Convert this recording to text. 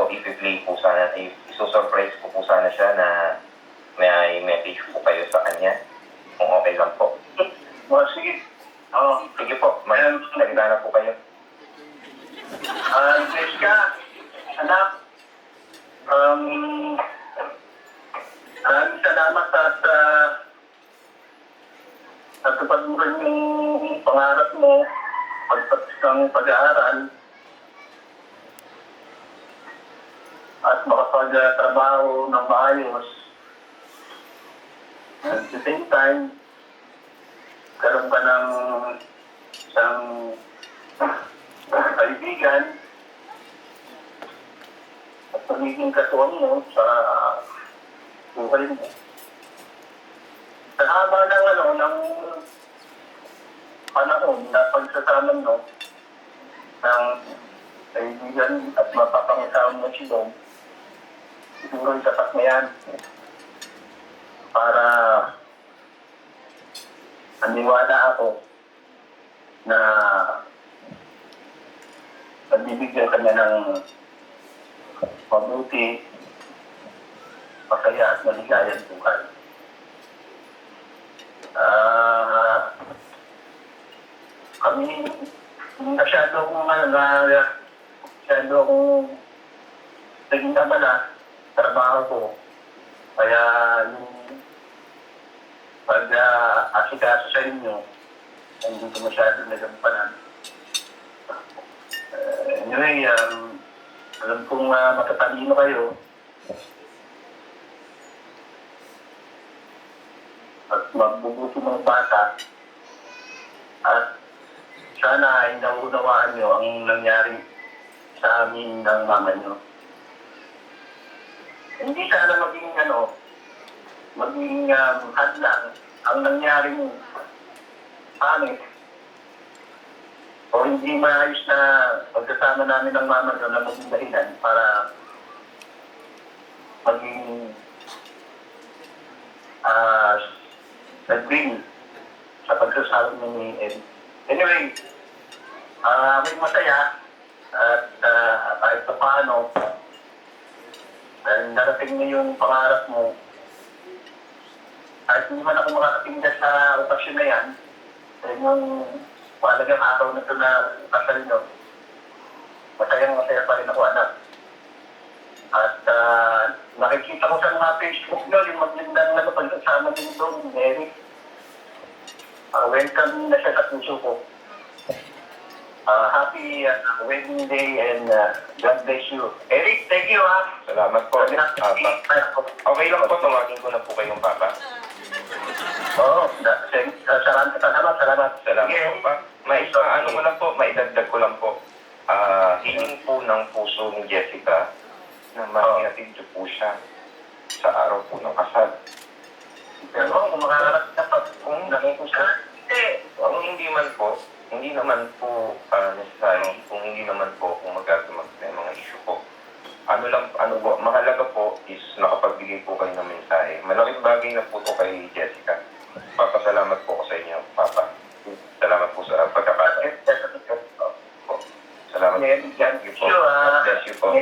po, i-play po sana, isusurprise ko po sana siya na may message po kayo sa kanya. Kung okay lang po. Sige. Oo. Sige po, magsalita na po kayo. Jessica, anak, maraming salamat at natupad mo rin yung pangarap mo pagtapos ng pag-aaral at makapag-trabaho ng maayos. At the same time, karoon ka ng isang kaibigan at pagiging katuwang mo sa buhay mo. Sa haba ng panahon na pagsasama mo ng kaibigan at mapapangisama mo si Dom, siguro sapat na yan para naniwala ako na nagbibigyan ka niya ng mabuti, masaya at maligayang buhay. Kami masyado akong naging abala sa trabaho ko. Kaya yung pag-asikaso sa inyo, hindi ko masyado nagampanan. Anyway, alam kong matatalino kayo. At magbubuti ng bata. At sana ay naunawaan nyo ang nangyari sa amin ng mama nyo. Hindi sana maging hadlang ang nangyaring amin. O hindi maayos na pagkasama namin ng mama nyo na maging dahilan para maging nag-bring sa pagsasama ni Ed. Anyway, ako'y masaya at kahit pa paano dahil narating mo yung pangarap mo. Kahit hindi man ako makakating sa okasyon na yan, dahil yung mahalagang araw na ito na kasal nyo, masaya pa rin ako, anak. At nakikita ko sa mga Facebook nyo, yung magandang na pagsasama din doon, Eric. Welcome na siya sa puso ko. Happy wedding day and God bless you. Eric, thank you ha. Salamat po. Okay lang po, tawagin ko na po kayong papa. Oo, salamat. Salamat po pa. Ano ko lang po, maidagdag ko lang po. Hiling po ng puso ni Jessica na maihatid niyo po siya sa araw po ng kasal. Pero kung makakarating na pag Kung hindi naman po necessary, kung hindi naman po kung magagamak na mga issue po. Mahalaga po is nakapagbigay po kayo ng mensahe. Malaking bagay na po ito kay Jessica. Papasalamat po ko sa inyo, Papa. Salamat po sa pagkakataon. Salamat po. Thank you. God bless you po.